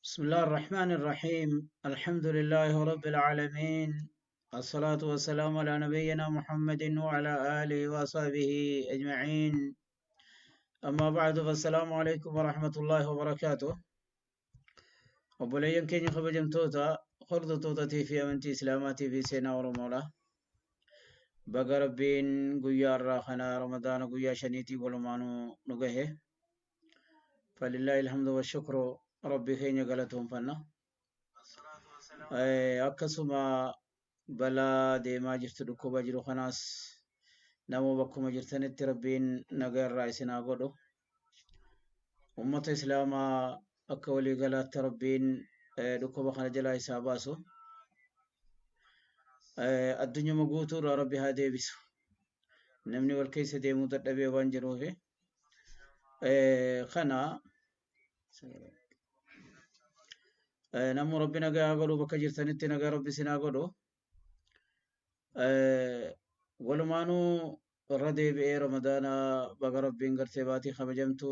بسم الله الرحمن الرحيم. الحمد لله رب العالمين، الصلاة والسلام على نبينا محمد وعلى آله وصحبه أجمعين. أما بعد فالسلام عليكم ورحمة الله وبركاته. وبلين كين خبجم توتا خرد توتتي في أمنتي إسلاماتي في سينا ورمولا بقى ربين قويا الراخنا رمضان قويا شنيتي ولمانو نقه، فلله الحمد والشكر. ربي خيني قالتهم فنا akkasuma balaa deemaa jirtu dhukkuba jiru kanaas nama bakkuma jirtanitti rabbiin nagaa irraa isin haa godhu. Ummata islaamaa akka walii galaatti rabbiin dhukkuba kana jalaa isaa baasu. Addunyuma guutuurraa rabbi haa deebisu. Namni wal keessa deemuu dadhabee waan jiruufi kana namu rabbi nagaa godhu, bakka jirtanitti nagaa rabbi isin haa godhu. Walumaanuu irra deebi'ee ramadaana baga rabbiin gartee baatii kabajamtu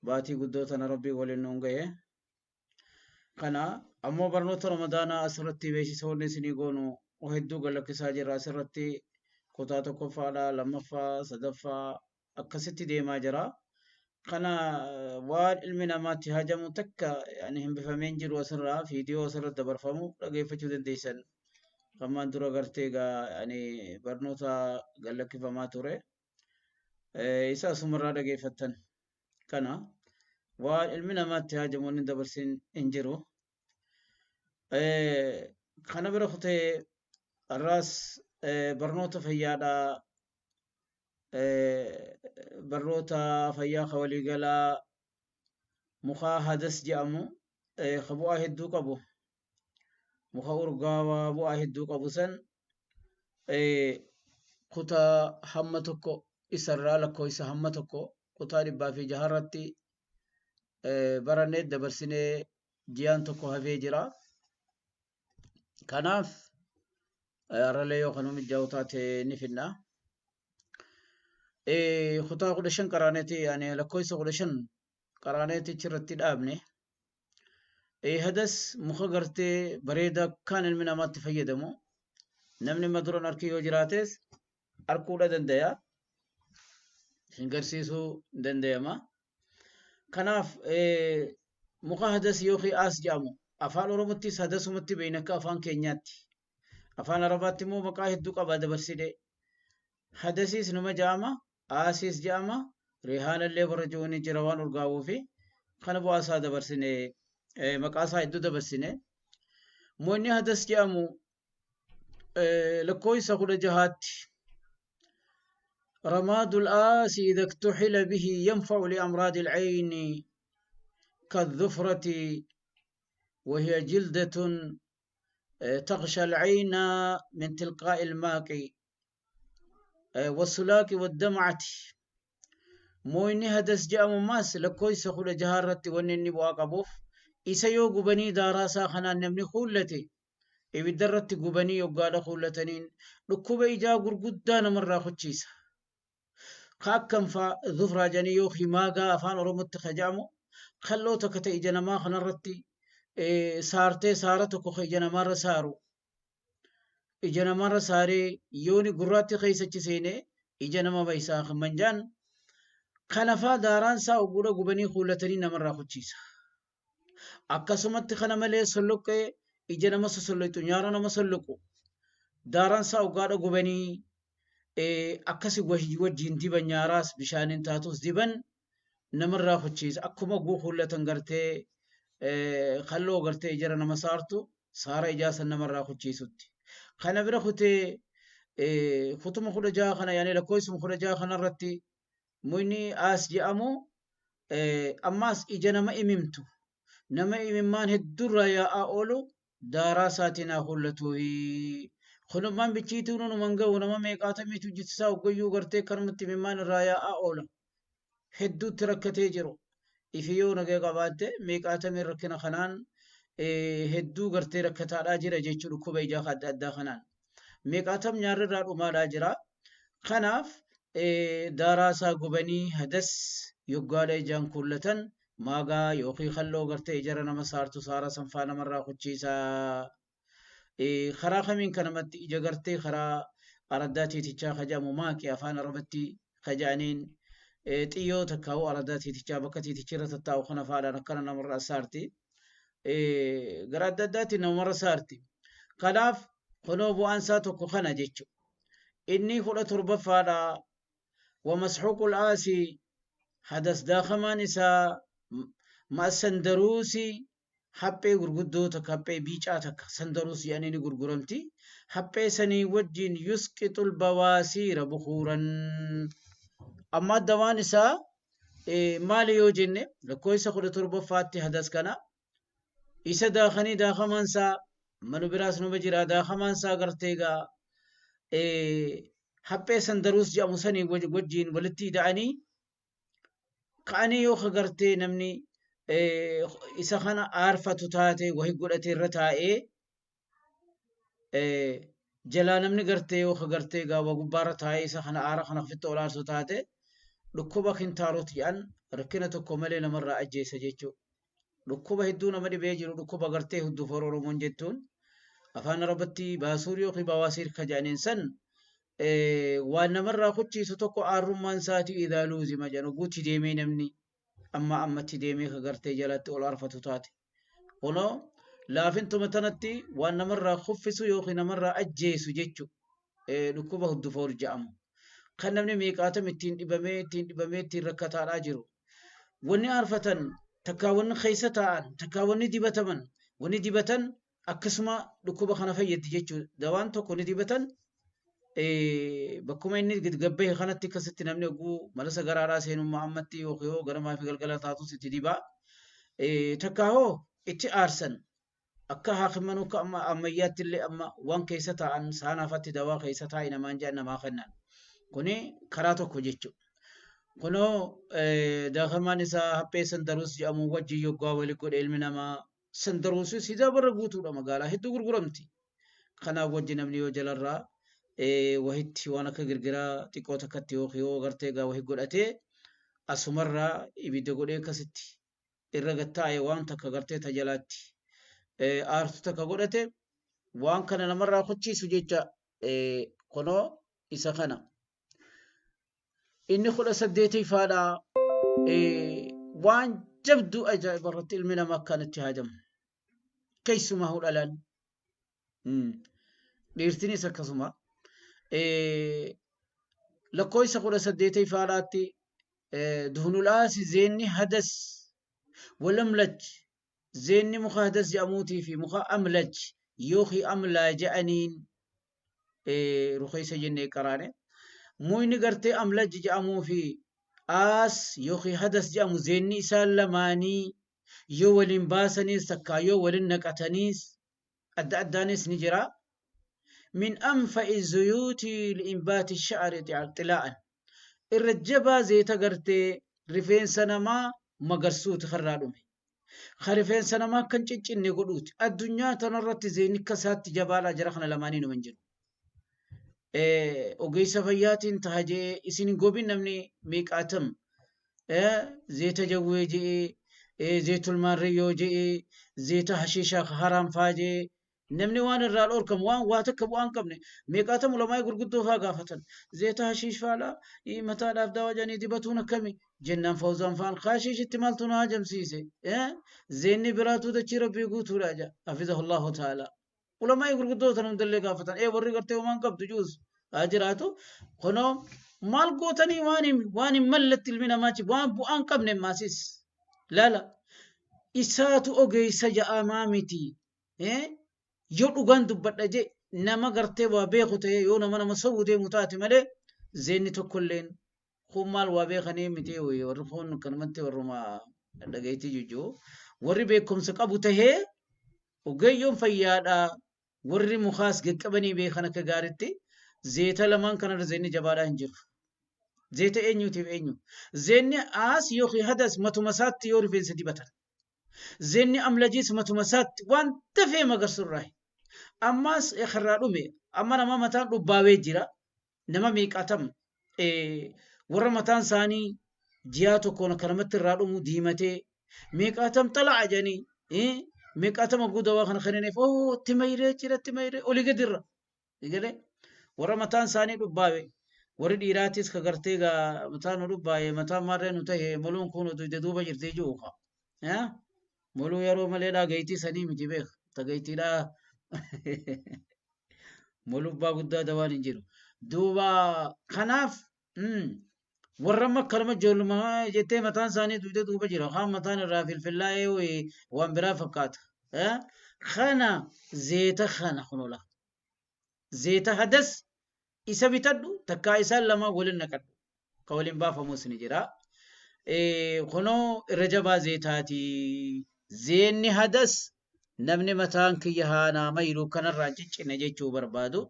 baatii guddoo tana rabbii waliin nuun ga'e. Kana ammoo barnoota ramadaanaa asirratti beeksisoonni isinii goonu hedduu galakkisaa jirra. Asirratti kutaa tokkoffaadha, lammaffaa, sadaffaa akkasitti deemaa jira. Kana waan ilmi namaatti hajamu takka hin bifameen jiru asirraa viidiyoo asirratti dabarfamu dhageeffachuu dandeessan. Kammaan dura gartee barnoota galakkifamaa ture. Isa asumarraa dhageeffattan. Kana waan ilmi namaatti hajamu hin dabarsin hin jiru. Kana bira kutee har'aas barnoota fayyaadhaa. Barnoota fayyaa ka waliigalaa muka hadas jedhamu ka bu'aa hedduu qabu, muka urgaawaa bu'aa hedduu qabu san kutaa hamma tokko isarraa lakkoofsa hamma tokko kutaa 106 irratti barannee dabarsinee ji'aan tokko hafee jira. Kanaaf har'alee yoo kanuma mijaa'u taate ni finna. Kutaa 15 qaraaneeti lakkoofsa 15 qaraaneeti irratti dhaabne. Hadas muka gartee bareeda kan ilmi namaatti fayyadamu. Namni maduran harki yoo jiraates harkuudha danda'a. Garsiisuu danda'ama. Kanaaf muka hadas yookiin as jedhamu afaan Oromottis hadasumatti beekna akka afaan keenyaatti. Afaan Arabaatti immoo maqaa hedduu qaba dabarsine. Hadasiis numa jedhama. Asis jedhama. Rihaanallee warra jiruun jira waan urgaawuu fi kana bu'aasaa dabarsine maqaasaa hedduu dabarsine. Moonni hadas jedhamu lakkoofsa 16tti. رماد الآس إذا اكتحل به ينفع لأمراض العين كالظفرة وهي جلدة تغشى العين من تلقاء الماء والسلاك والدمعة. مويني هدس جاء مماس لكويس خل جهارت ونني بواقبوف إسيو قبني داراسا خنا نمني خولتي إبدرت قبني يقال خولتنين لكوب إجا قرقودان مرة خدشيسا خاكم فا ظفرا جانيو خماغا أفان رمت خجامو خلو تكتا إجانا خنرتي سارتي سارتكو خيجانا مرة سارو إجانا مرة ساري يوني قراتي خيسة سيني إجانا ما بيساخ منجان خنفا داران سا أقولا قبني خولتنين مرة خدشيسا akkasumatti kana malee solloqee ija nama sosolloitu nyaara nama solloqu daaraan isaa ugaadha gubanii akkasi wajjiin diban nyaaraas bishaaniin taatus diban namarraa hochiisa akkuma guuhullatan gartee kalloo gartee ijara nama saartu saara ijaasan namarraa hochiisutti. Kana bira kutee ختم خرجا خنا يعني لكويس خرجا خنا رتي موني آس جامو أماس إجنا ما إممتو نما إممان هدرا يا أولو داراساتنا خلتوه خنمان بچيتو نو منغو نما ميقاتمي تجتسا وقيو غرتي كرمتي ممان رايا أولا هدو تركتي جرو إفيو نغي قبادة ميقاتمي ركنا خنان هدو غرتي ركتا راجرة جيچو كوبي جا خد أدى خنان ميقاتم نيار رادو ما راجرة خناف داراسا قبني هدس يقالي جان كلتن maagaa yookiin kalloo gartee ijara nama saartu saara sanfaa namarraa kuchiisa. Karaa kamiin kanamatti ija gartee karaa araddaa tiitichaa kajamu maaqi afaan arabatti kajaaniin xiyyoo takkaa'u araddaa tiitichaa bakka tiitichirra tattaa'u kana faadhaan akkana namarraa saarti. Gara adda addaatti namarra saarti. Kanaaf kunoo bu'aan isaa tokko kana jechuudha. Inni 17ffaadha. Wamasxuqul aasii hadas daakamaan isaa ما سندروسي حبي غرغدو تك حبي بيچا تك سندروسي يعني غرغرمتي حبي سني وجين يسقط البواسير بخورا اما دوانسا مالي يوجن لكويس خد تربه فاتي حدث كنا إيسا داخني داخمانسا منو براس نو بجرا داخمانسا غرتيغا حبي سندروس جامو سني وجين ولتي دعني كأني يو خغرتي نمني إسا خانا عارفة تاتي وهي قلتي الرتائي جلا نمني غرتي يو خغرتي غاوا غبارة تاي إسا خانا عارا خانا خفت أولار تاتي لكوبا كنتاروت يان ركنة كومالي نمر أجي سجيچو لكوبا هدو نمدي بيجيرو لكوبا غرتي هدو فرورو منجتون أفان ربتي باسوريو خي بواسير خجانين سن waan namarraa kuchiisu tokko aarrummaan saatii idaa luuzima jedhu guutti deemee namni ammatti deemee ka gartee jalatti ol arfatu taate. Kunoo laafintuma tanatti waan namarraa kuffisu yookiin namarraa ajjeesu jechuudha. Dhukkuba huddufoor jedhamu. Kan namni meeqaatam ittiin dhibamee ittiin rakkataadhaa jiru. Wanni arfatan takkaa wanni keessa taa'an takkaa wanni dibataman wanni dibatan akkasuma dhukkuba kana fayyaddi jechuudha. Dawaan tokko ni dibatan bakkuma inni gabbee kanatti akkasitti namni oguu malasa garaaraa seenummaa ammatti yookiin ganamaa fi galgala taatus itti dibaa takka hoo itti aarsan akka haakimanuu akka ammayyaatti illee amma waan keessa taa'an saanaafatti dawaa keessa taa'e namaan jedhan namaa kennan kuni karaa tokko jechuudha. Kunoo daakamaan isaa haphee sandaruus jedhamu wajjin yoggaa walii godhe ilmi namaa sandaruus sidaa barra guutuudha magaalaa hedduu gurguramti. Kanaaf wajjin namni yoo jalarraa wahitti waan akka girgiraa xiqqoo takkatti yoo gartee gaa wahii godhatee asumarraa ibidda godhee akkasitti irra gattaa'e waan takka gartee tajalaatti aartu takka godhate waan kana namarraa kuchiisu jecha kunoo isa kana. Inni 18ffaadha waan jabduu ajaa'iba irratti ilmi namaa akkanatti hajamu keessumaa hudhalan dhiirtinis akkasuma. لكويس أقول سديتي فاراتي دهنولاس زيني هدس ولملج زيني مخا هدس جاموتي في مخا أملج يوخي أملا جانين رخيص جنة كرانة مويني قرتي أملج جامو في آس يوخي هدس جامو زيني سالماني يو ولين باسنيس تكا يو ولين نكتنيس أدانيس نجرا من أنفع الزيوت لإنبات الشعر اطلاعا الرجبة زي تقرتي رفين سنما مقرسوت خرادومي خرفين سنما كنچچ إني قلوت الدنيا تنرت زي نكسات جبالا جرخنا لمانين منجن وقيس فيات انتهجي إسين قوبين نمني ميك آتم زي تجوي جي زيت الماريو جي زيت حشيشة حرام فاجي نمني وان الرال أوركم وان واتك وان كمني ميقاتم لما يقول قدو فاقافة زيت حشيش فالا متى دافدا وجاني دبتونا كمي جنان فوزان فان خاشيش اتمالتونا هاجم سيسي زيني براتو دا چيرا بيقوتو راجا حفظه الله تعالى ولما يقول قدو تنم دلي قافة ورّي قرتي ومان قبض جوز آجراتو خنو مال قوتني واني ملت المنا ماچي وان بوان كمني ماسيس لا إساتو أوغي سجا آمامتي yoo dhugaan dubbadha je nama gartee waa beeku ta'e yoo nama sawwu deemu taate malee zeenni tokkolleen kun maal waa beekanii miti warri kun kanumatti warruma dhagayitii jujjuu warri beekumsa qabu tahee ogeeyyoon fayyaadha warri mukaas qaqqabanii beekan akka gaaritti zeeta lamaan kanarra zeenni jabaadhaa hin jiru. Zeeta eenyutiif eenyu? Zeenni aas yookiin hadas matuma isaatti yoo rifeensa dibatan. Zeenni amlajiis matuma isaatti waan dafee magarsurraa. Ammas irraa dhume amma nama mataan dhubbaawee jira. Nama miiqatam warra mataan isaanii ji'a tokkoon akkanumatti irraa dhumu diimatee miiqatam xala'a jedhanii miiqatama guddaa kana kenneef timayree jira timayree olii gadirra. Egalee warra mataan isaanii dhubbaawee. Warri dhiiraatis ka gartee gaa mataan dhubbaa'ee mataan maarree nu ta'e moluun kun duyda duuba jirtee jiru qa. Moluu yeroo malee gayitii sanii miti beeka. Ta gayitiidhaa molubbaa guddaa dawaan hin jiru. Duuba kanaaf warra akkanuma ijoollummaa jettee mataan isaanii duyda duuba jira. Kaan mataan irraa filfillaa'ee waan biraa fakkaata. Kana zeeta kana kunuula. Zeeta hadas isa bitadhu takkaa isaan lama waliin naqadhu ka waliin baafamus ni jira. Kunoo irra jabaa zeetaati. Zeenni hadas namni mataan kiyya haanaa mayiru kanarraa ciccine jechuu barbaadu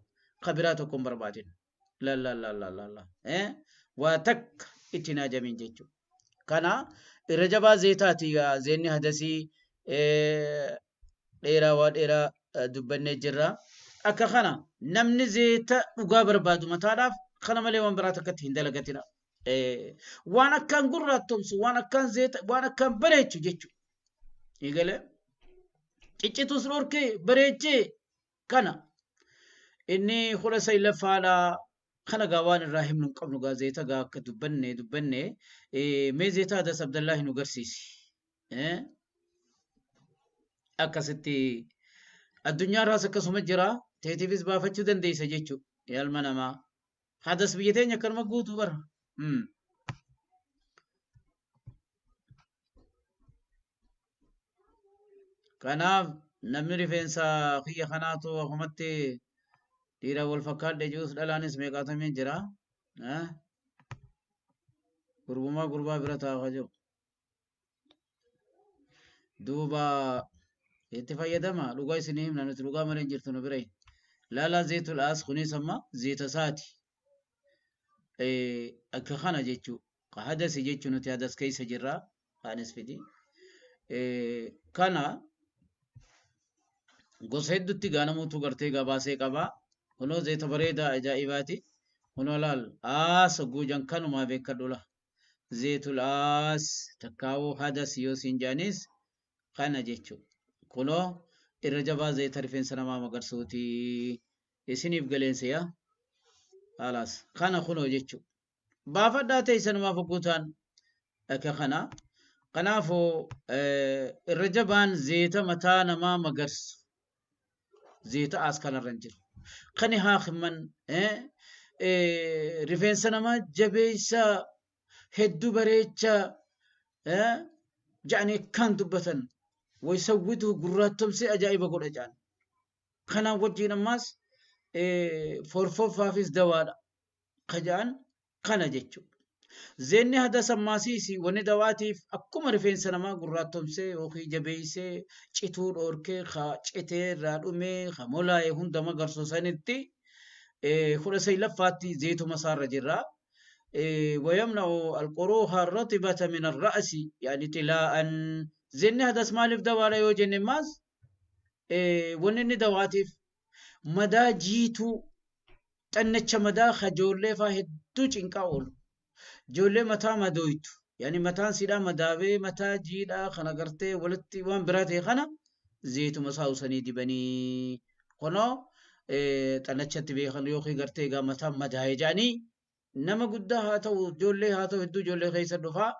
ka biraa tokko hin barbaadin. Waa takka itti naajamin jechuu. Kana irra jabaa zeetaati zeenni hadasii dheeraa waa dheeraa dubbannee jirra. Akka kana namni zeeta dhugaa barbaadu mataadhaaf kana malee waan biraa takkatti hin dalagatina. Waan akkaan gurraattomsu waan akkaan zeeta waan akkaan bareechu jechuudha. Egalee ciccitus dhorkee bareechee kana inni kudha saylaffaadhaa kana gaa waan irraa himnu hin qabnu gaa zeeta gaa akka dubbanne mee zeeta hadas Abdallahi nu garsiisi. Akkasitti addunyaa irraas akkasuma jira. Teetiifis baafachuu dandeessa jechuudha. Yaalma namaa. Hadas biyya teenya akkanuma guutuu bara. Kanaaf namni rifeensa kiyya kanaatu akkumatti dhiira wal fakkaadhe jirus dhalaanis meeqaatamee jira. Gurbumaa gurbaa bira taa'aa jiru. Duuba itti fayyadama dhugaa isinii himna nuti dhugaa malee jirtu nu bira. Laalaa zeetul as kunis amma zeeta isaati. Akka kana jechuu hadasi jechuu nuti hadas keessa jirra kaanis fidi. Kana gosa hedduutti gaanamuutu gartee gabaasee qaba. Kunoo zeeta bareedaa ajaa'ibaati. Kunoo laal guujan kanumaa beekadhula. Zeetul as takkaawuu hadas yoo siin jaanis kana jechuu. Kunoo irra jabaa zeeta rifeensa namaa magarsuuti isiniif galeensa yaa. Halas kana kunoo jechuu. Baafadhaa ta'e sanumaa fakkuutaan akka kana. Kanaafuu irra jabaan zeeta mataa namaa magarsu. Zeeta as kanarra jiru. Kani haa himman rifeensa namaa jabeessa hedduu bareecha ja'anii kan dubbatan. Waysawwitu gurraattomsee ajaa'iba godha jaan. Kanaan wajjin ammaas forfoffaafis dawaadha. Kajaan kana jechuudha. Zeenni hadas ammaasiis wanni dawaatiif akkuma rifeensa namaa gurraattomsee yookiin jabeessee cituu dhoorkee citee irraa dhumee molaa'ee hunda magarsoosanitti kudha saylaffaatti zeetuma isaarra jirra. ويمنع القروح الرطبة من الرأس يعني طلاء زين هذا اسمه دواء لا يوجد الناس ونني دواتيف مدى جيتو تنتش مدى خجولة فهدو چنكاول جولة متى مدويتو يعني متى سيدا مداوي متى جيدا خنا قرتي ولتي وان براتي خنا زيتو مساو سنيدي بني خنو تنتش تبي خن يوخي قرتي قا متى مداي جاني نما قد هاتو جولة هاتو هدو جولة خيسر دفا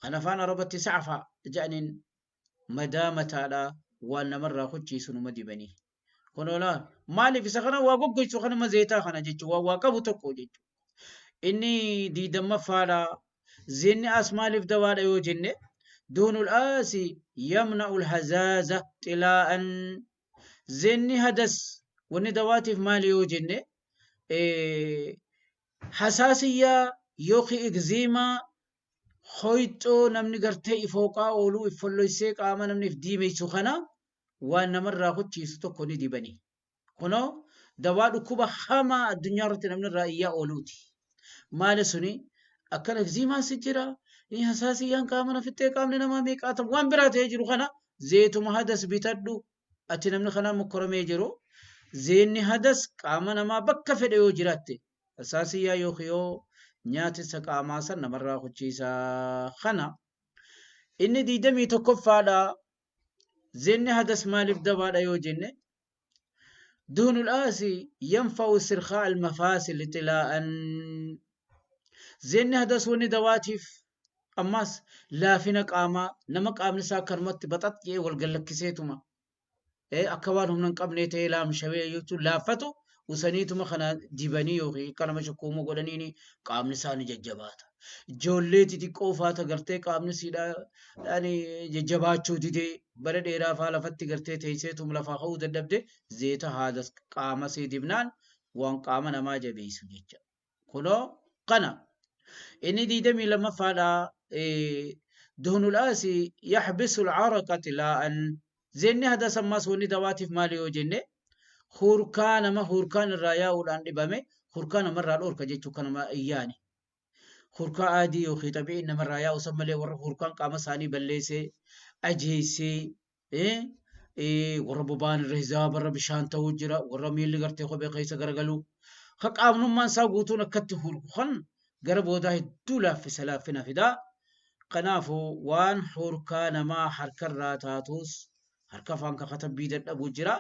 أنا فانا ربطي سعفا جانين مدامة على وانا مرة خدشي سنو مدي بني كنو لا مالي في سخنا واقوكو سخنا مزيتا خنا جيجو واقبو تقو جيجو إني دي دم فالا زين أسمالي في دوار أيو جنة دون الآسي يمنع الهزازة تلاء زين هدس wanni dawaatiif maali yoo jenne hasaasiyyaa yookiin egziimaa hoyxoo namni gartee ifooqaa ooluu iffolloysee qaama namni if diimeysu kana waan namarraa huchiisu tokko ni dibani. Kunoo dawaa dhukkuba hamaa addunyaa irratti namni irraa iyyaa ooluuti. Maali suni akkana egziimaan si jira hasaasiyyaan qaama nafittee qaamni namaa meeqaatamu waan biraa ta'ee jiru kana zeetuma hadas bitadhu ati namni kanaa mokkoramee jiru zeenni hadas qaama namaa bakka fedhe yoo jiraatte hasaasiyyaa yoo nyaatisa qaamaa san namarraa huchiisaa kana inni 21ffaadha. Zeenni hadas maaliif dabaadha yoo jenne دهن الآسي ينفع استرخاء المفاصل اطلاء زين هذا سوني دواتيف أماس لا فينا قاما نما قام نسا كرمت بطت يه والقلق كسيتما أكوانهم ننقبني تيلا مشوي يوتو لافتو وسنيتما خنا ديباني يوغي كان مشكومو قولنيني قام نسا نججبات جوليتي تي قوفاتا قرتي قام نسيدا يعني ججباتشو دي برد إرافا لفتي قرتي تيسيتم لفاقو ددبدي زيتا هذا قام سيدي بنان وان قام نما جبيسو ججا كنو قنا إني دي دمي لما فعلا دهن الآسي يحبس العرقة لا أن زيني هذا سما سوني دواتي في مالي وجنة خوركان ما خوركان الرايا ولان دبامي خوركان مرة الأورك جيتو كان ما إياني خوركا عادي وخي طبيعي إنما الرايا وسمى لي ورا خوركان قام ساني بلسي أجيسي ورا بوبان الرهزا برا بشان توجرا ورا ميل قرتي خو بقيسا غرغلو خق آمنو من ساقوتو نكتي خوركان قرب وده الدولة في سلافنا فدا قنافو وان حركا نما حركا راتاتوس حركا فانكا خطب بيدت أبو جرا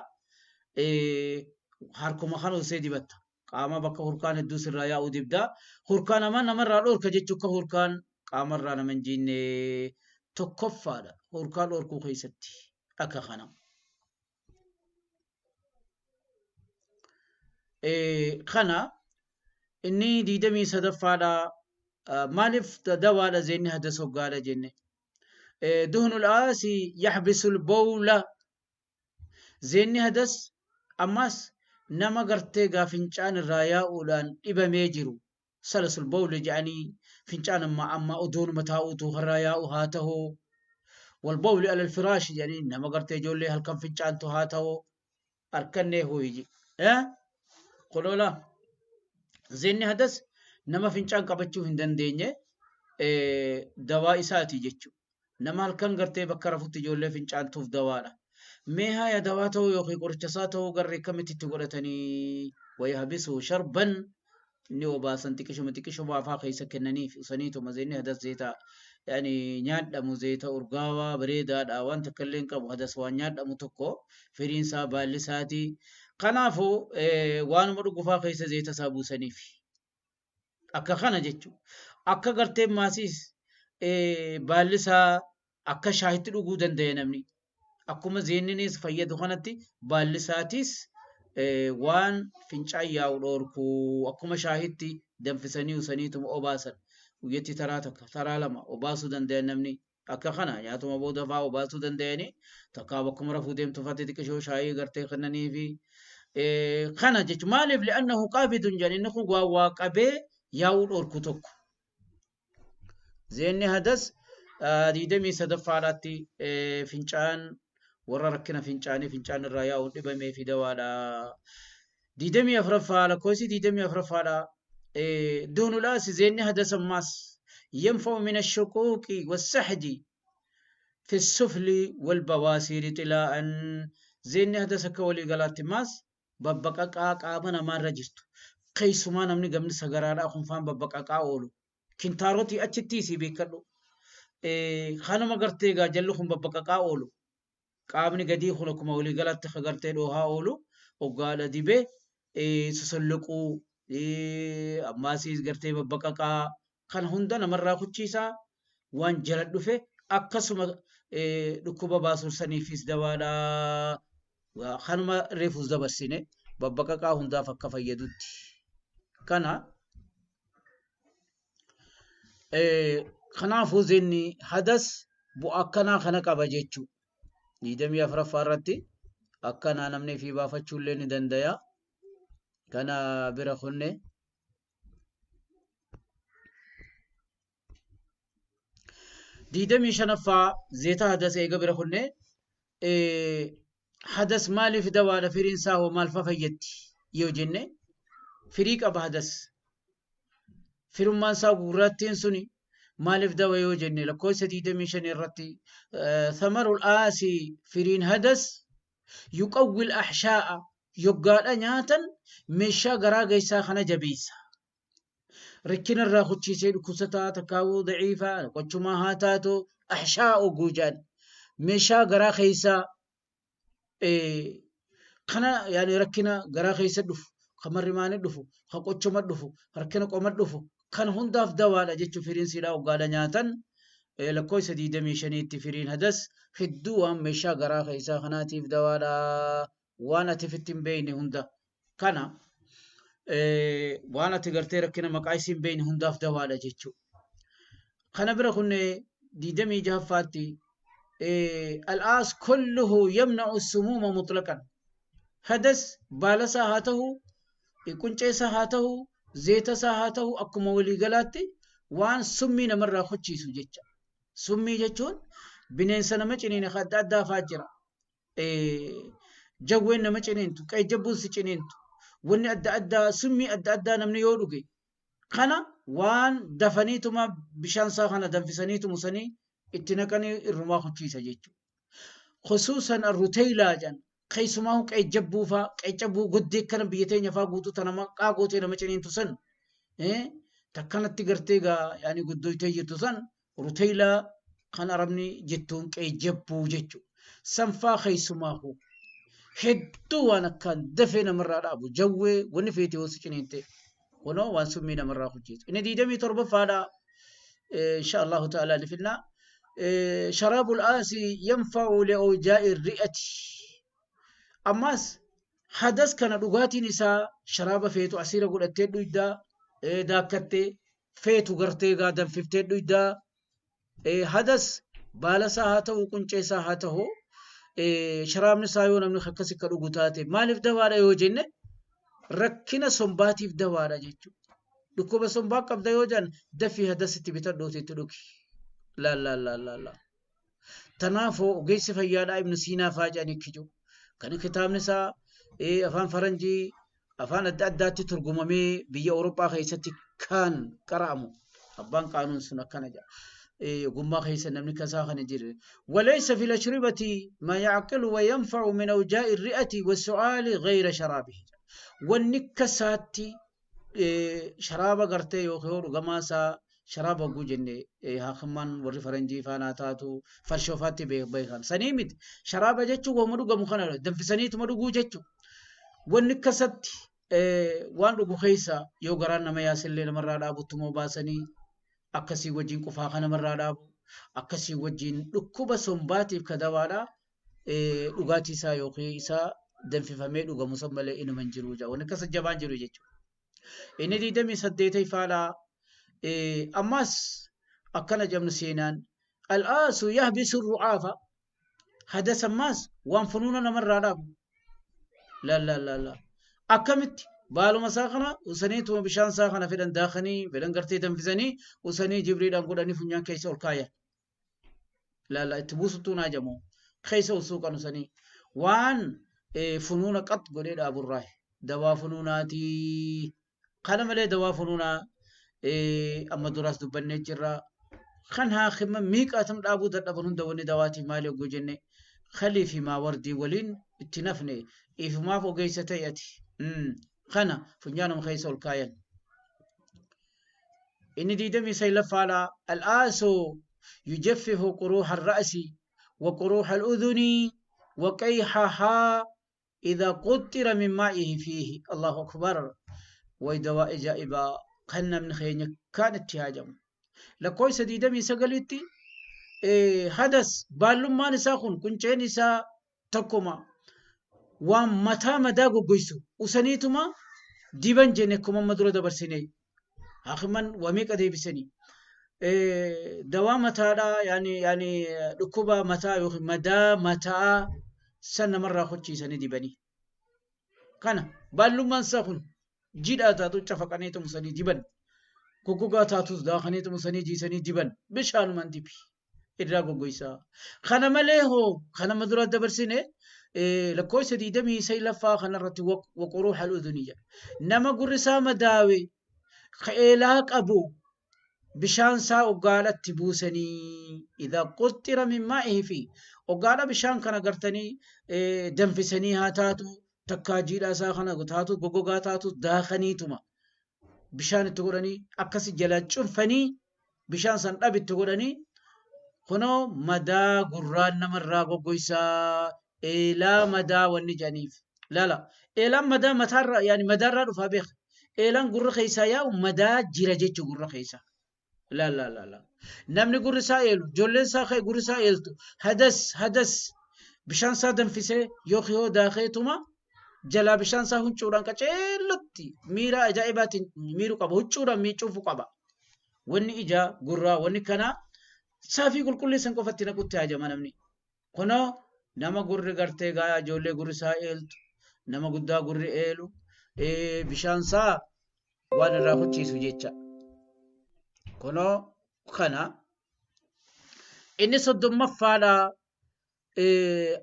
حركو مخانو سيدي بتا قاما بكا حركان الدوس الرايا ودبدا حركا نما نمر رالور كجيتشوكا حركان قاما رانا من جين تكفا دا حركان أوركو خيستي أكا خنا خنا إني ديدمي صدفادا مالف دوالا زيني هذا سوغالا جنة دهن الآسي يحبس البولة زيني هدس أماس نما قرتي غا فنچان الرايا أولان إبا ميجرو سلس البولة جاني فنچان أما أدون متاوتو الرايا هاته والبول على الفراش يعني نما قرتي جولي هل كم فنچان تو هاته أركنه هو يجي قولوا لا زيني هدس نما فنچان قبچو هندن دينye دوا إساتي جيچو نما هلكن غرتي بكرا فوت جولي فنچان توف دوالا ميها يا دواتو يوخي قرچساتو غري كمتي تغلتني ويهبسو شربا نيو باسن تكشو بافا خيسا كنني في سنيتو مزيني هدس زيتا يعني نياد دمو زيتا أرغاوا بريدا داوان تكلين قبو هدس وان نياد دمو تكو فرين سابا لساتي قنافو وان مرو قفا خيسا زيتا سابو سنيفي akka kana jechu akka gartee maasis baallisaa akka shaahitti dhuguu danda'e namni akkuma zeenninis fayyadu kanatti baallisaatis waan fincaan yaa'u dhoorku akkuma shaahitti danfisanii usaniituma obaasan guyyatti taraa takka taraa lama obaasuu danda'e namni akka kana nyaatuma booda fa'aa obaasuu danda'anii takkaa bakkuma rafuu deemtu fa'aatti xiqqishoo shaayii gartee kennanii fi kana jechu maaliif li'annahu qaabidun jedhan inni kun waa qabee yaa'uu dhoorku tokko zeenni hadas diidamii sadaffaadhaatti fincaan warra rakkina fincaanii fincaan irraa yaa'uun dhibamee fi dawaadha. diidamii afuraffaa lakkoofsi diidamii afuraffaadha. duunulaas zeenni hadas ammaas ينفع من الشقوق والسحج في السفل والبواسير طلاء زين هذا سكولي قالت ماس ببقى قامنا ما رجست قيسما نمني قمن سغرادا اخون فان ببقا اولو كنتاروتي اتشتيسي بيكدو خانو مغرتي غا جلخون ببقا اولو قامني غدي خلكم ولي غلط خغرتي دوها اولو وقال ديبه سسلقو اماسيس غرتي ببقا كان هندا نمرا خچيسا وان جلد دفه اكسما دكوبا باسور سنيفيس دوادا خانما ريفوز دبسينه ببقا هندا فك فيدوتي كنا خنافو زيني حدث بؤكنا خنا قبجيچو ديدمي افرفارتي akkana namni fi baafachuu illee ni dandaya kana bira kunne ديدمي شنفا زيتا هدس ايقا برخوني هدس مالي في دوالا فرين ساهو مال ففيدي يو جنة فريق أبا هدس فرمان ساهو قراتين سني مالي في دوا يو جنة لكويسة ديدمي شني الرتي ثمر الآسي فرين هدس يقوي الأحشاء يقال أنياتا مشا قراغي ساخنا جبيسا ركن الراخوتشي سيد كوستا تكاو ضعيفة وچما هاتاتو أحشاء وجوجان مشا غرا خيسا خنا يعني ركنا غرا خيسا دفو خمر مان دفو خقوچما دفو ركنا قوم دفو كان هنداف دوالا جچو فرين سيدا وغالا نياتن لكوي سدي دمي شنيت فرين هدس خدو ام مشا غرا خيسا خناتي دوالا وانا تفتن بين هندا كان وانا تقرتي ركنا مقايسين بين هنداف دوالا جيتشو خنا برخن ديدمي جهفاتي الآس كله يمنع السموم مطلقا هدس بالسا هاته يكونچي ساهاته زيت ساهاته اكما ولي غلاتي وان سمي نمر خوچيسو جيتشا سمي جيتشون بنين سنمچنين خدادا فاجرا جوين نمچنينتو كاي جبوس چنينتو وني أدى سمي أدى نمني يودوكي خنا وان دفنيتما بشان ساخنا دنفسانيتو مساني اتنكني الرما خچيسا جيچو خصوصا الروتيلا جان خيسماو كاي جبوفا كاي جبو غدي كن بيتين يفا غوتو تنما قاغوتي نمچنين تسن تكنت غرتيغا يعني غدويتي يتسن روتيلا خنا ربني جتون كاي جبو جيچو سنفا خيسماو هدو وانا كان دفن مرة أبو جوّي ونفيتي وسكنينتي ونو وانسمينا مرة خجيت إن دي دمي تربة فادا إن شاء الله تعالى نفلنا شراب الآسي ينفع لأوجاء الرئة أماس حدث كان رغاتي نساء شراب فيتو عسيرة قول أتدو إدا داكتي فيتو غرتي غادم فيفتدو إدا حدث بالا ساهاته وكنچي ساهاته شراب نسايون من خكسي كدو غوتاتي مالف دوالا يو جنة ركنا سنباتي في دوالا جيتو دكوبا سنبا قبدا يو جان دفي هدستي بتدوتي تدوكي لا لا لا لا لا تنافو غيس فيادا ابن سينا فاجاني كيجو كان كتاب نسا افان فرنجي افان اداداتي ترجمامي بي اوروبا خيستي كان قرامو ابان قانون سنا كنجا قم خيس نمني كساخن جير وليس في الأشربة ما يعقل وينفع من أوجاء الرئة والسؤال غير شرابه والنكساتي شراب قرتي يوخيور غماسا شراب وجنة هاخمان ورفرنجي فاناتاتو فرشوفاتي بيخان سنيمت شراب جتشو ومدو غمخانا دنفسانيت مدو جتشو والنكساتي وان رغو خيسا يو غران نما ياسل مرة دابو تمو باسني akkasii wajjin qufaa kana marraa dhaabu akkasii wajjin dhukkuba sombaatiif kadawaadha dhugaatii isaa yookiin isaa danfifamee dhugamu san malee inuma hin jiru jaa wanni akkasa jabaan jiru jechuudha. Inni 28 faadha ammas akkana jamnu seenaan al'aasu yahbisu ru'aafa hadas ammas waan funuuna namarraa dhaabu la la la la akkamitti بالو مساخنا وسني تو بشان ساخنا فدان داخني فدان غرتي تنفزني وسني جبريل ان قدني فنيان كيس الكايا لا لا تبوسطونا جمو خيس وسوق نسني وان فنون قط غدي ابو الراي دوا فنوناتي قلم له دوا فنونا اما دراس دبن جرا خنها خم ميقاتم دابو دبن دوني دواتي مالي غوجني خليفي ما وردي ولين اتنفني اف ما فوقيسته ياتي خنا فنجانم خيس الكاين إن دي دمي سيلف على الآسو يجفف قروح الرأس وقروح الأذن وكيحها إذا قطر من مائه فيه الله أكبر ويدواء جائبا قلنا من خينك كانت تهاجم لكوي سدي دمي سقلتي حدث بالو ما نساخن كنچين نسا تكما ومتى مداغو غيسو وسنيتما ديبان جنكم مدرو دبرسيني اخمن وميق دي بسني دوام متى يعني ركوبا متى مدى متى سنة مرة خدشي سنة دبني كان بالو من سخن جدا تاتو تفقانيتو مسني دبن كوكوغا تاتوس داخنيتو مسني جيسني دبن بشانو من دبي إدرا غوغويسا خنا مليهو خنا مدرات دبرسينه لكويس دي دمي سيلفا خنا رتي وقروح الأذنية نما قرسا مداوي خيلاك أبو بشان سا وقالت تبوسني إذا قطر من مائه فيه وقال بشان كان قرتني دنفسني هاتاتو تكاجيل أساخنا قطاتو قوقوغا تاتو داخنيتما بشان تقولني أكسي جلال شنفني بشان سن أبي تقولني خنو مدى قران نمرا قوقويسا إلا مدى والنجانيف لا إلا مدى متار يعني مدى رادو فابيخ إلا قر خيسا يا مدى جيرجيتش قر خيسا لا نمني قر سائل جولين ساخي قر سائل هدس بشان سادن فيسي يوخيو داخيتما جلا بشان سا هنچوران كچلتي ميرا اجائبات ميرو قبا هنچوران ميچوفو قبا وني اجا قرا وني كنا سافي كل سن قفتنا كنت هاجا منمني كنا نما قر غرتي غايا جولي قر سائل نما قدا قر ايلو بشان سا وانا راخو چيسو جيچا كنا كنا إني صدق مفعلا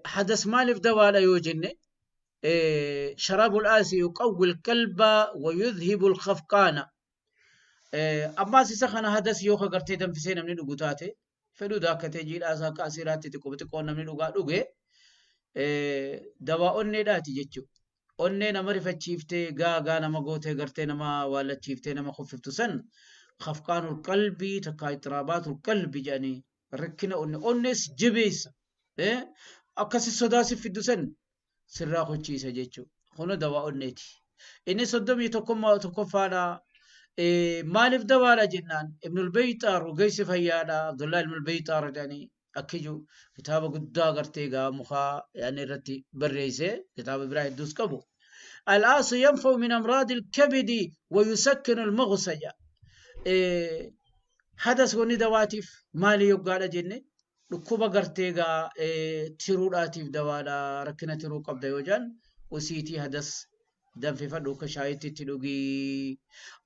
حدث مالف دوالا يوجني شراب الآسي يقوي الكلب ويذهب الخفقان أما سيسخنا حدث يوخا قرتي دم في سينا من نقوتاتي فلو ذاك تجي الآسا كاسيراتي تقوم من نقوتي دواء أني داتي جيتشو أني نمري فتشيفتي غا نما قوتي قرتي نما ولا تشيفتي نما خففتو سن خفقان القلب تكا اضطرابات القلب جاني ركنا أنس جبيس أكاسي صداسي في الدسن سرا خوشيسا جيتشو هنا دواء النيتي إني صدمي تكم فانا مالف دوالا جنان ابن البيطار وقيس فيانا عبد الله ابن البيطار يعني أكيجو كتابة قدا قرتيغا مخا يعني رتي بريسي كتاب إبراهيم دوس كبو الآس ينفو من أمراض الكبد ويسكن المغصجة حدث وني دواتيف مالي يقال جنة ركوبا قرتيغا تيروراتيف دوالا ركنا تيرو قبدا يوجان وسيتي حدث دم في فدو كشايتي تلوغي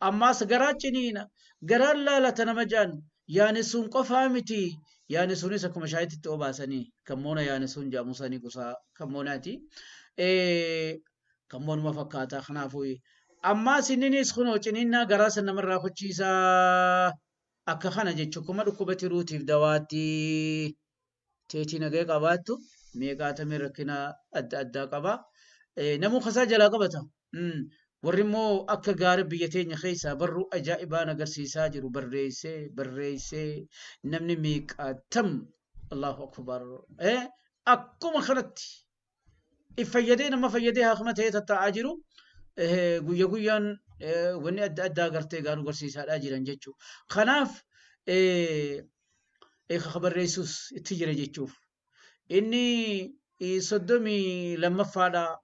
أما سقراتشنينا قرال لا تنمجان يعني سون قفامتي يعني سوني سكو مشايتي توباساني كمونا يعني سون جاموساني قصا كموناتي كمون مفكاتا خنافوي أما سنيني سخنو چنينا قراس النمر خوشيسا أكا خانا جيچو كما ركوبتي روتيف دواتي تيتي نغي قباتو ميقاتا مركنا أدى قبا نمو خسا جلا قبتا ورمو أكا غارب بيتين خيسا برو أجائبان أغرسيسا جرو بريسي نمني ميقاتم الله أكبر أكو مخلتي إفايدين ما فايديها خمتها تتعاجرو قويا وني أدى غرتي غانو غرسيسا الأجيران جيتشو خناف خبر ريسوس اتجرى جيتشوف إني صدمي لما فادا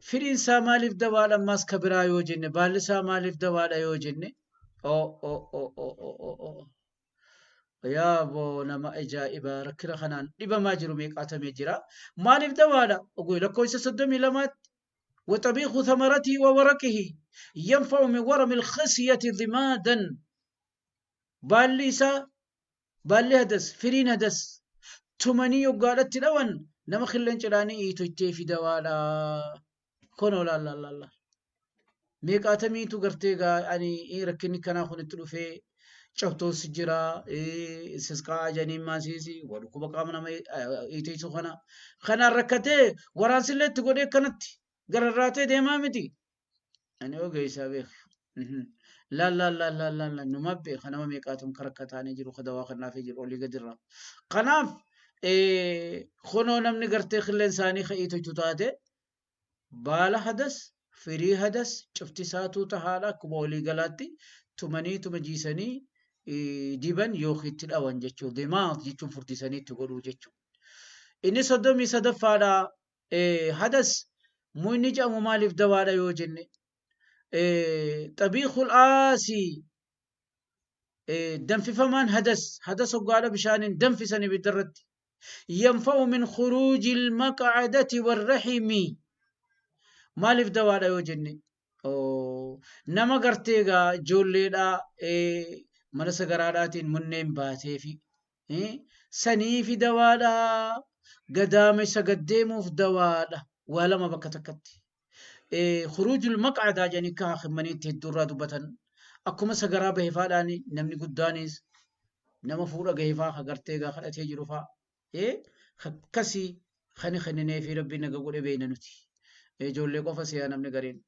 فرين سامالف دوالا ماس كبرا يوجن بال سامالف دوالا يوجن أو يا بو نما إجائبا ركنا خنان إبا ما جرو ميقاتا ميجرا مالف دوالا أقول لك كويس صدمي لمات وطبيخ ثمرته وورقه ينفع من ورم الخسية ضمادا باليسا بالي هدس فرين هدس تمني قالت لون نما خلن جلاني إيتو في دوالا كونو لا ميقاتمي تو غرتيغا يعني ركني كنا خنتلو في شفتو سجرا سسقا جاني ماسيسي ودكو بقامنا إيتيسو خنا ركته وراسلت تقولي كانت غرراتي ديما متي أنا أوجي سابق لا نمبي خنا ميقاتم كركتاني جرو خدوا خنا في جرو اللي قدرنا قناف خنو نمني غرتي خلن ساني خيتو تاتي بالا حدث فري حدث شفتي ساتو تحالا كبولي غلاتي تمني تمجيسني ديبن يوخيت الأوان جتشو دماغ جتشو فرتساني تقولو جتشو إني صدمي صدفالا حدث مويني جامو مالف دوالا يوجني طبيخ الآسي دم في فمان حدث وقال بشان دم في سنة بدرت ينفع من خروج المقعدة والرحم مالف دواء يو جني أو نما قرتيغا جولي دا مرسا قراراتين منين باتي في سني في دواء دا قدامي سقديمو في دواء دا ولا ما بكتكتي خروج المقعدة جاني كاخ مني تدورا دبتن أكما سقرا بهفاداني نمني قدانيس نما فورا قهفا خقرتيغا خلاتي جروفا كسي خني نيفي ربي نقول بينا نتي ijoollee qofa si'a namni gariin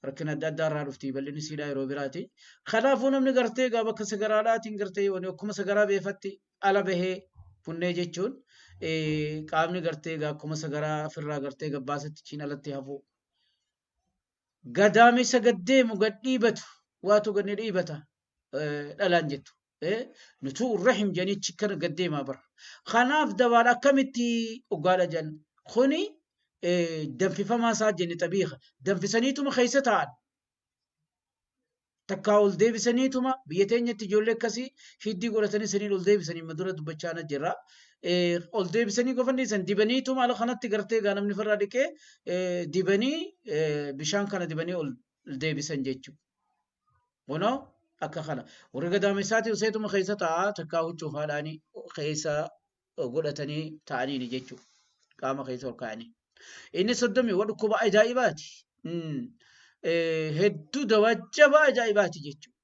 rakkina adda addaa irraa dhufti bal'inni siidhaa yeroo biraati. Kanaafuu namni gartee gaa bakka sagaraadhaatiin gartee akkuma sagaraa beefatti ala bahee funnee jechuun qaamni gartee gaa akkuma sagaraa ofirraa gartee gabbaasatti chiin alatti hafu. Gadaamessa gaddeemu gad dhiibatu waatu ganni dhiibata dhalaan jettu. Nutuu rahim janichi kana gaddeemaa bara. Kanaaf dabaala akkamitti dhugaadha jan kuni danfifamaa isaa jenne xabiiqa danfisaniituma keessa ta'an takkaa ol deebisaniituma biyya teenyatti ijoollee akkasii hiddii godhatanii saniin ol deebisanii madura dubbachaa jirra ol deebisanii qofanniisan dibaniituma ala kanatti gartee gaa namni farraa dhiqee dibanii bishaan kana dibanii ol deebisan jechuudha. Kunoo akka kana warri gadaamessaati useetuma keessa ta'a takkaa huccuu faadhaanii keessa godhatanii ta'anii jechuudha qaama keessa ol kaa'anii. Inni soddomii waa dhukkuba ajaa'ibaati. Hedduu dawajjaba ajaa'ibaati jechuudha.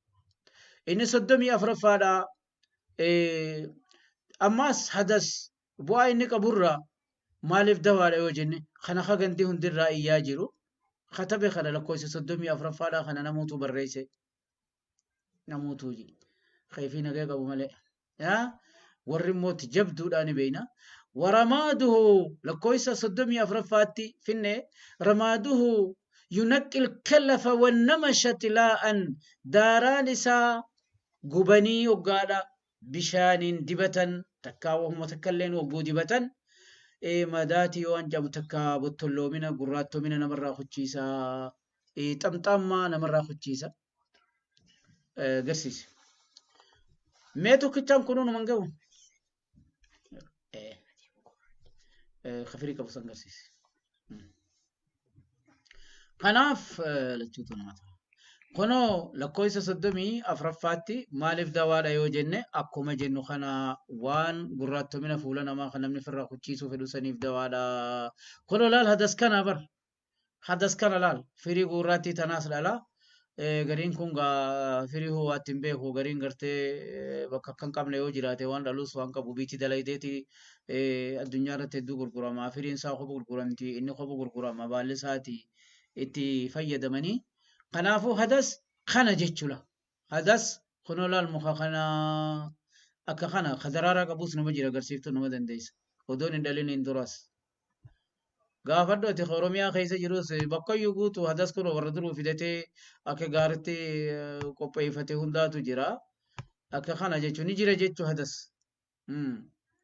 Inni soddomii afuraffaadha. Ammas hadas bu'aa inni qaburraa maaliif dawaadha yoo jenne kana hagantii hundirraa iyyaa jiru. Katabe kana lakkoofsa soddomii afuraffaadha kana namoota barreesse. Namoota hojii. Keefii nagee qabu malee. Warri immoo jabduudhaan beeyna. ورماده لكويسة صدمي أفرفاتي فيني رماده ينقل الكلف والنمش تلاء دارانسا قبني وقالا بشان دبتا تكاوهم وتكلين وقو دبتا مداتي وانجا متكا بطلو منا قراتو منا نمرا خجيسا تمتاما نمرا خجيسا قرسيس ميتو كتام كنون منقو خفيري كابو سنغرسيس قناف لتشوتو نماتا كنو لكويسة صدمي أفرفاتي مالف دوالا يو جنة أكوما جنو خنا وان قراتو من فولا ما خنا من فرق تشيسو فدو سنيف دوالا كنو لال هدس كان أبر هدس كان لال فري قراتي تناس لالا gariin kun firii ho'aatiin beeku gariin gartee bakka kan qabne yoo jiraate waan dhalus waan qabu biitti dalaydeeti addunyaa irratti hedduu gurgurama firiin isaa kopha gurguramti inni kopha gurgurama baalli isaati itti fayyadamanii kanaafuu hadas kana jechuudha hadas kunoo laal muka kana akka kana kadaraara qabus nama jira agarsiiftuu nama dandeessa odoon hin dhalin hin duras gaafadhu ati Oromiyaa keessa jirus bakkayyuu guutuu hadas kun warra duruu fidatee akka gaaritti qopheeffate hundaatu jira. Akka kana jechuun ni jira jechuu hadas.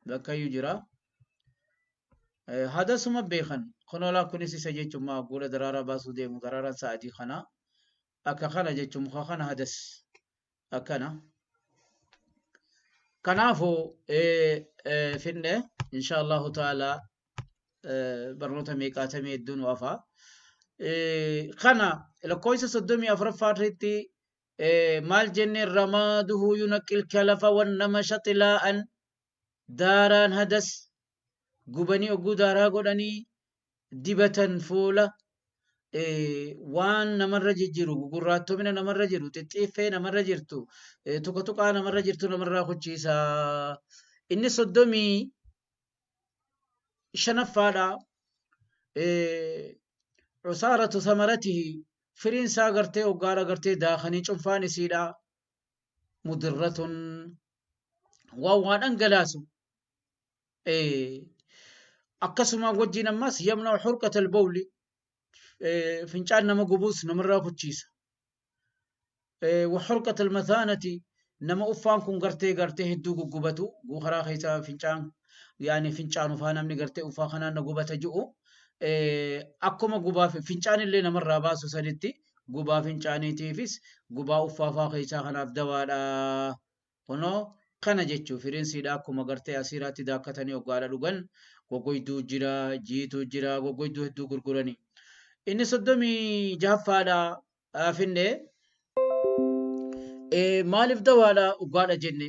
Bakkayyuu jira. Hadasuma beekan kunolaa kunis isa jechuun maa guula daraaraa baasuu deemu daraaraan sa'aatii kana. Akka kana jechuun muka kana hadas. Akkana. Kanaafuu finne insha Allahu ta'ala برنوتا ميقاتا ميدون وافا خنا لكويسة صدومي أفرفاتريتي مال جن رماده ينقل الكلف والنمش طلاء داران هدس قبني أقو دارا قدني دبة فولا وان نمر جيرو قراتو من نمر جيرو تتيفي نمر جيرتو توكا توكا نمر جيرتو نمر خوشيسا إني صدومي شنفادا عصارة ثمرته فرين ساغرتي وقارا غرتي داخني شنفاني سيدا مدرة ووان انقلاسو أقسما وجينا ماس يمنع حركة البول فنجان نما قبوس نمرا كتشيس وحركة المثانة نما أفانكم غرتي هدوغو قبتو غخرا خيسا فنجان يعني فنجان وفانا من غرتي وفاخنا نقوبة جؤو أكما قبا فنجان اللي نمرا باسو سنتي قبا فنجاني تيفيس قبا وفافا خيسا خنا بدوالا هنو kana jechuun firiinsiidha akkuma gartee asiiraatti daakkatanii hoggaadha dhugan goggoyduu jira jiitu jira goggoyduu hedduu gurguranii inni 36ffaadha finne maaliif dawaadha hoggaadha jenne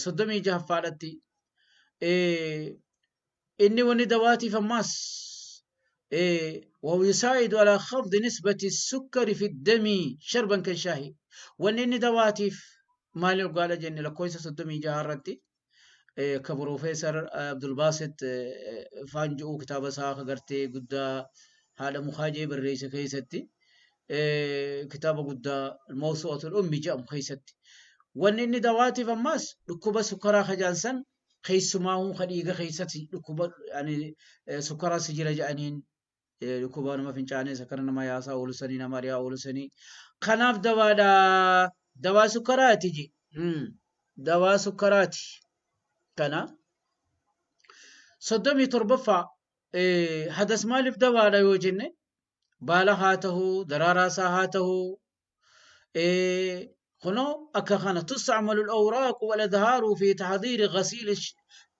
36ffaadhatti inni wanni dawaatiif ammaas وهو يساعد على خفض نسبة السكر في الدم شربا كالشاهي وان اني دواتيف مالي قال جن لكويس صدمي جارتي كبروفيسور عبد الباسط فانجو كتاب ساخ غرتي قدا هذا مخاجب الرئيس كيستي كتاب قدا الموسوعة الأم جاء كيستي وان اني دواتيف اماس لكوبا سكرا خجانسن خيس ماهم خديقة خيستي لكوبا يعني سكرا سجل جانين لكوبا نما فنجاني سكرنا ما ياسا أولسني نماريا أولسني خناف دوا سكراتي جي دوا سكراتي كنا صدمي تربفع حدث مالف دوا لا يوجنه بالا هاته درارا ساهاته خنو أكخنا تستعمل الأوراق والأزهار في تحضير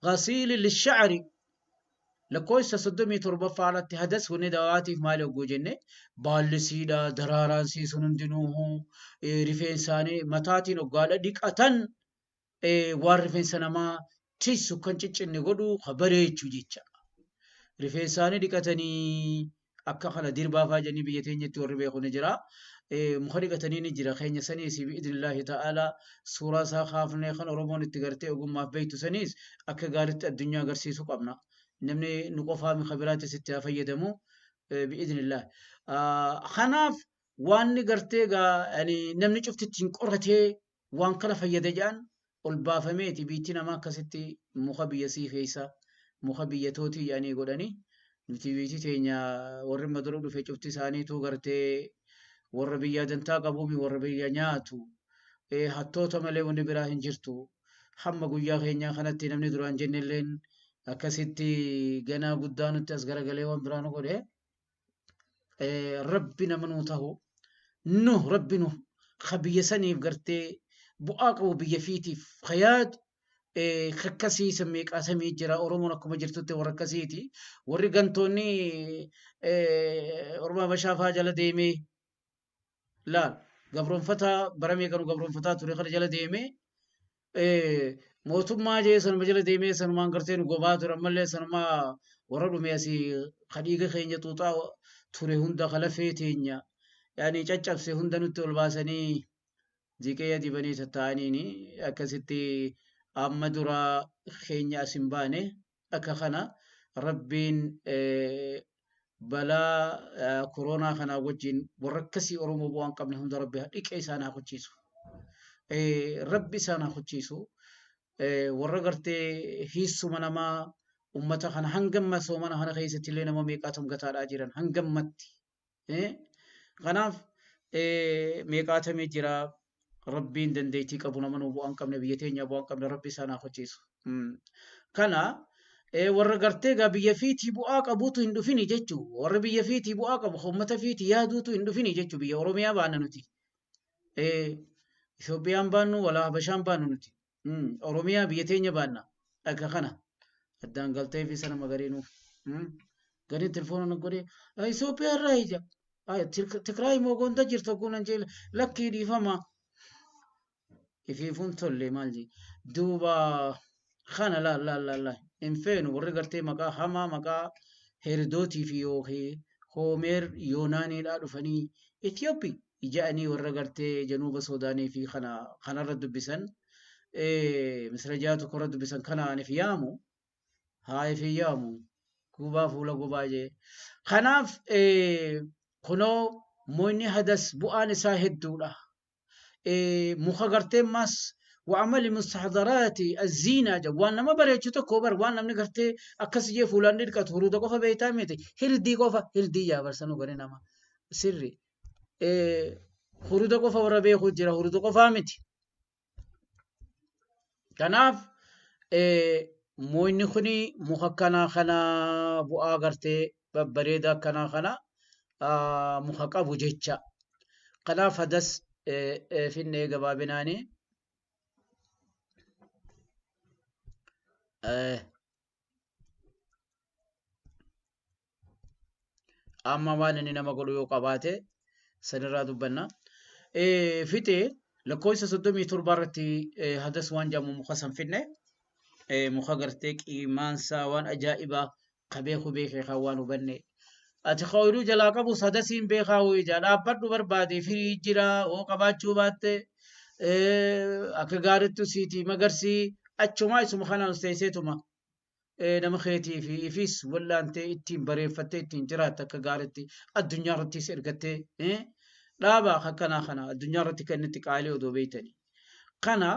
غسيل للشعر لكويس صدمي تربفع على حدث وندواتي في مالي وجنه بالسيدا دراران سيسون دنوه رفين ساني متاتين وقال ديك أتن warri sanama tisu kan ciccinne godhu khabareechu jecha rifeensaanii dhiqatanii akka kana dirbaafaa janii biyya teenyatti warri beeku ni jira muka dhiqatanii ni jira keenya saniis biidhnillaahi ta'ala suuraa isaa kaafnee kan oromoon itti gartee ogummaaf beektu saniis akka gaariitti addunyaa agarsiisuu qabna namni nu qofaa mi khabiraatis itti haa fayyadamu biidhnillaahi kanaaf waanni gartee namni cuftittiin qoratee waan kana fayyada jedhan ol baafameeti biitti namaa akkasitti muka biyya sii keessa muka biyya tootii yaanii godhanii nuti biitti teenya warri madura dhufe cufti isaaniitu gartee warra biyya dantaa qabuumi warra biyya nyaatu hattoota malee wanni biraa hin jirtu hamma guyyaa keenyaa kanatti namni duraan jennelleen akkasitti ganaa guddaa nutti as garagalee waan biraa nu godhe rabbi nama nuu ta'u rabbi nu biyya saniif gartee bu'aa qabu biyya fiitiif khayaad kakkasii sammeeqaa samii jira oromoon akkuma jirtutti warra akkasiiti warri gantoonni ormaa bashaafaa jala deemee laal gabroonfataa baramee kanu gabroonfataa ture kana jala deemee mootummaa jee sanuma jala deemee sanumaan gartee nu gobaa ture ammallee sanumaa warra dhume asii kadhiiga keenya xuuxaa ture hunda kalafee teenya yaani caccabse hunda nutti ol baasanii ziqee dibanii tattaaniini akkasitti amma dura keenya asin baane akka kana rabbiin balaa koronaa kana wajjin warra akkasii oromoo bu'aan qabne hunda rabbi dhiqee isaan haa kuchiisu rabbi isaan haa kuchiisu warra gartee hiissuma namaa ummata kana hangamma soomana kana keessatti illee nama meeqaatam gataadhaa jiran hangammatti kanaaf meeqaatamee jira rabbiin dandeettii qabu nama nu bu'aan qabne biyya teenya bu'aan qabne rabbi isaan haa kuchiisu kana warra gartee gaa biyya fiitii bu'aa qabuutu hin dhufini jechuu warra biyya fiitii bu'aa qabu ummata fiitii yaaduutu hin dhufini jechuu biyya oromiyaa baanna nuti Itoophiyaan baannu walaa Habashaan baannu nuti oromiyaa biyya teenya baanna akka kana addaan galtee fi sana magariinuuf gadi telefoona na godhee Itoophiyaa irraa ija Tigraay moogonta jirtu kun anjeel lakkii dhiifama ifiifun tolle maal jee duuba kana la hin feenu warri gartee maqaa hamaa maqaa heerdootii fi yookiin hoomeer yoonaaniidhaa dhufanii Itoophi ija'anii warra gartee januuba Suudaanii fi kanarra dubbisan misrajaatu korra dubbisan kanaaniif yaamu haayif yaamu gubaa fuula gubaa jee kanaaf kunoo moonni hadas bu'aan isaa hedduudha muka gartee mas وعمل مستحضرات الزينة جوان ما بريتشو تكوبر وان نمني كرتي أكسي فلان دير كتورو تكوفا بيتاميتي هردي كوفا هردي يا برسانو غرينا ما سري خرودا كوفا ورا بي خود جرا خرودا كوفا ميتي كناف موين خني مخكنا خنا بؤا غرتي بريدا كنا خنا مخكا بوجيتشا كناف هدس في النيجا بابناني amma waan inni nama godhu yoo qabaate sanirraa dubbanna. Fixee lakkoofsa 37 irratti hadas waan jedhamu muka san finne muka gartee qiimaansaa waan ajaa'ibaa qabeeku beekee kan waan hubanne. Ati kooyiruu jalaa qabu sadasiin beekaa ho'i jaa dhaabbadhu barbaade firii jira oo qabaachuu baatte akka gaariitti siiti magarsii achumaa isuma kanaan teesseetuma nama keetii fi ifis wallaantee ittiin bareeffattee ittiin jiraatte akka gaariitti addunyaa irrattis ergattee dhaabaa akkanaa kana addunyaa irratti kan itti qaalii odoo beeytanii. Kana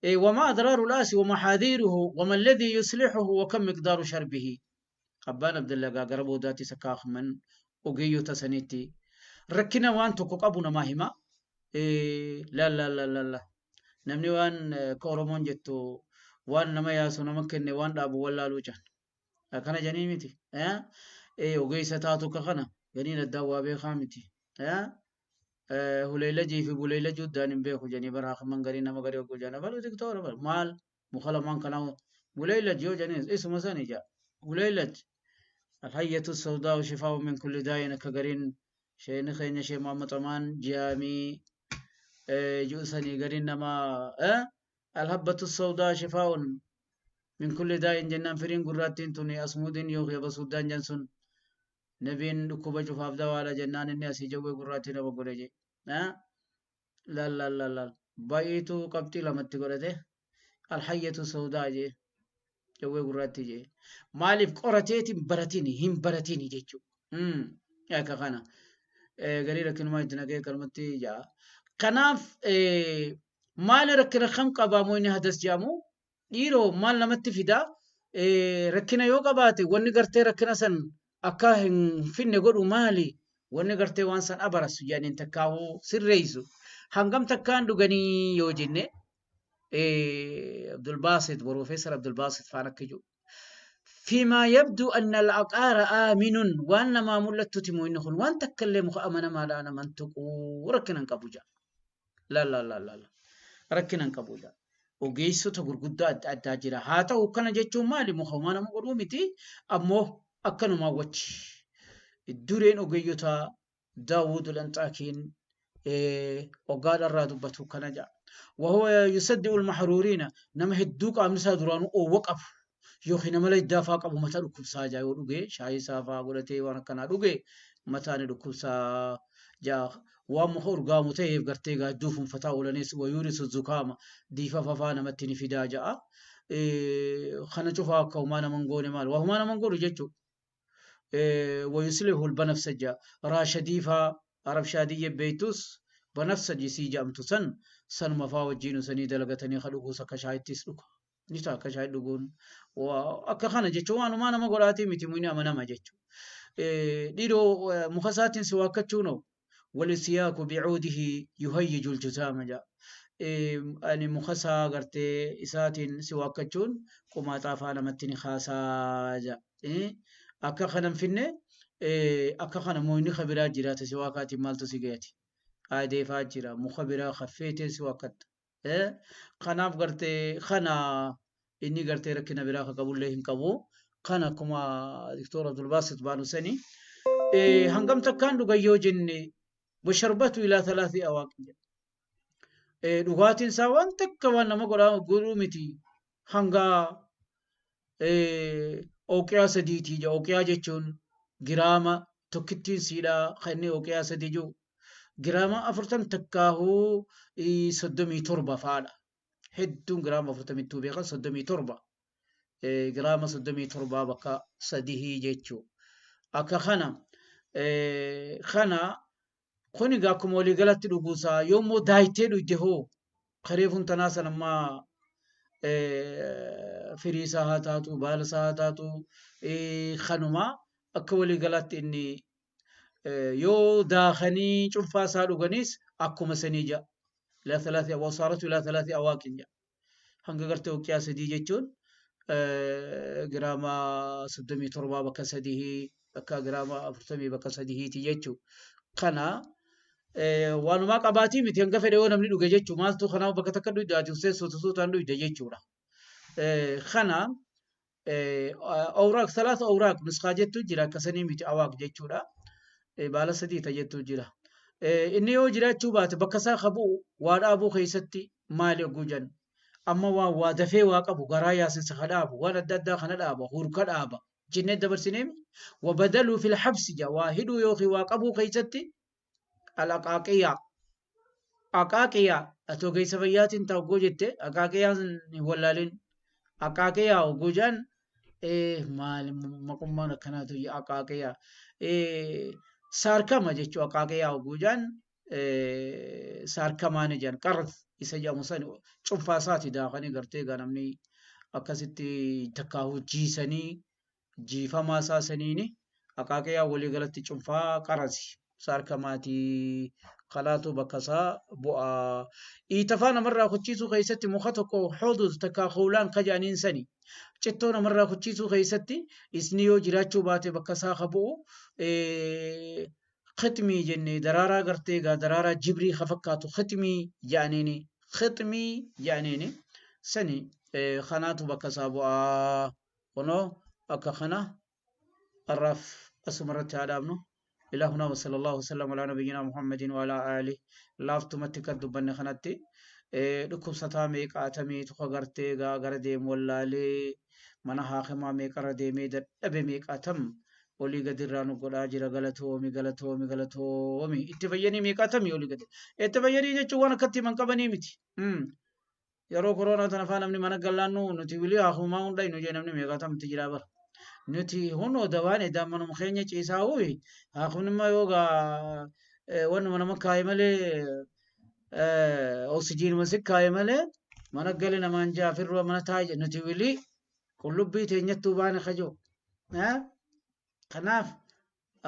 وما أضرار الآس ومحاذيره وما الذي يصلحه وكم مقدار شربه. أبان عبد الله قربو ذاتي سكاخ من وقيو تسنيتي ركنا وان توكو قبونا ماهما لا لا لا لا لا نمني وان كورمون جتو وان نما ياسو نمكن وان دابو ولا لوجان أكنا جنيمتي وقي ستاتو كخنا جنين الدوا بي خامتي هليلة جي في بليلة جودان بيخو جاني براخ من غري نما غري وقو جانا بلو دكتور مال مخلا من كناو بليلة جيو جاني اسم ساني جا بليلة الحية السوداء شفاء من كل داء كغرين شيء خينا شيء محمد أمان جامي جوسني غرين نما الحبة السوداء شفاء من كل داء جنان فرين قراتين توني أسمودين يوغي بسودان جنسون نبين دكوبا جفاف دوالا جنان الناس يجوي قراتين وقرجي لا لا لا لا بايتو قبتي لما تقرأته الحية السوداء جي جوي قراتي جي مالف قراتيتي براتيني هم براتيني جيجو يا كخانا قليلا كلمة جناكي كلمتي جا كناف مال ركنا خم قباموين هدس جامو يرو مال لما تفيدا ركنا يو قباتي وني قرتي ركنا سن أكاهن فين نقولوا مالي وني قرتي وانسان أبرس يعني انتكاهو سريزو هنقم تكان دوغني يوجيني عبد الباسط بروفيسور عبد الباسط فانكجو فيما يبدو أن العقار آمن وأن ما ملت تتموينهن وأن تكلم أمنا ما لا أنا منطقو ركنا كبوجا لا لا لا لا لا ركنا كبوجا وجيسو تقرقدا أداجرا هاتا وكان جتشو مالي مخوانا مقرومتي أمو أكنو ما وجه الدورين وجيوتا داود الأنطاكين وقال الرادبة كنجا وهو يصدق المحرورين نما هدوك أمسا درانو أو وقف يوخي نما لا يدافع قبو متى ركب ساجا يودوغي شاي سافا قولتي وانا كنا دوغي متى ركب سا جا وامخور قامو تيف قرتي قا دوفن فتاولنيس ويورس الزكام ديفا فافانا متني في داجا خنا شوفا كومانا منقول مال وهمانا منقول جتشو ويسله البنفسجا راشديفا عرب شادية بيتوس بنفسج سيجا امتسن سن مفاوجين سني دلغتني خلقو سكشايت تسلك نتا كشايت دغون واكخنا جچوان ما نما غراتي متيموني امنا ما جچو ديرو مخسات سواكچو نو ولسياق بعوده يهيج الجزام جا اني مخسا غرتي اساتين سواكچون قما طافانا متني خاسا جا اكخنا فينه اكخنا مويني خبرات جرات سواكاتي مالتو سيغياتي عادي فاجرة مخبرة خفيتة سواكت خناف قرتي خنا إني قرتي ركنا براخ قبول لهم كبو خنا كما دكتور عبد الباسط بانو سني هنقم تكان دقيو جني وشربته إلى 3 أواقع دقات سوان تكوان نما قولوا متي هنقا أوكيا سديتي جا أوكيا جتشون جراما توكتين سيدا خيني أوكيا سديجو جراما أفرتم تكاهو صدمي تربة فعلا هدون جراما أفرتم التوبيقا صدمي تربة جراما صدمي تربة بكا صديه جيتشو أكا خنا خوني قاكم ولي غلط لغوصا يومو دايتين ويدهو خريفون تناسا لما فريسا هاتاتو بالسا هاتاتو خنما أكا ولي غلط إني يو داخني شوفا سالو غنيس أكو مسنيجا لا 3 وصارت إلى 3 أواكن جا هنگا قرتو كيا سدي جتون جراما صدمي تربا بكا سديه بكا جراما أفرتمي بكا سديه تيجتو خنا وانو ما قباتي متي هنگا فديو نمني دوغا جتو مالتو خنا بكا تكدو داتو سيسو تسو تاندو دجتو را خنا أوراق 3 أوراق نسخة جتو جرا كسني ميت أواق جتشورا بالا سدي تجتو جرا إني يو جرا تشوبات بكسا خبو وارا أبو خيستي مالي جوجن أما ودفع واقبو غرايا سنسخدابو وانا دادا خندابو هوركدابا جنة دبر سنيم وبدلوا في الحبس جا واحد يوخي واقبو خيستي الأقاقية أقاقية أتو كيس بيات انتا وجدت أقاقية ولالين أقاقية وجوجان maali maqummaan akkanaatu aqaaqeyaa saarkama jechuu aqaaqeyaa oguudhaan saarkamaani jedhan qaraf isa jedhamu san cuunfaa isaati daakanii gartee egaa namni akkasitti takkaahuu jiisanii jiifamaa isaa saniini aqaaqeyaa walii galatti cuunfaa qarasi saarkamaatii kalaatu bakka isaa bu'aa iitafaa namarraa kuchiisuu keessatti muka tokko xuduus takkaa hoolaan kajaaniin sanii cittoo namarraa kuchiisuu keessatti isni yoo jiraachuu baate bakka isaa qabu'u khitmii jennee daraaraa gartee egaa daraaraa jibrii ka fakkaatu khitmii yaaniini sani kanaatu bakka isaa bu'aa kunoo akka kana arraaf asumarratti haadhaabnu إلهنا وصلى الله وسلم على نبينا محمد وعلى آله لافتمت كدبن خنتي دكوب ستامي قاتمي تخغرتي غاغردي مولالي من حاخما مي قردي مي دبي مي قاتم ولي قدرانو قدا جرا غلطومي اتبيني مي قاتمي ولي قدر اتبيني جچو وانا كتي من قبني متي يرو كورونا تنفا نمني من غلانو نتي ولي اخوما ونداي نو جنمني مي قاتم تجرا بر nuti hono dawaane daammanuma keenya ciisaa uwi haaqunimma yooga wanuma nama kaaye malee oksijiinuma si kaaye malee mana gali namaan jaafirra mana taaje nuti wili qullubbii teenyattuu baane kajoo kanaaf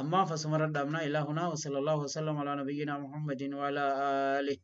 ammaaf asuma radhaabnaa ilaahunaa wa sallallahu wasallam alaa nabiyyinaa muhammadin wa alaa alihi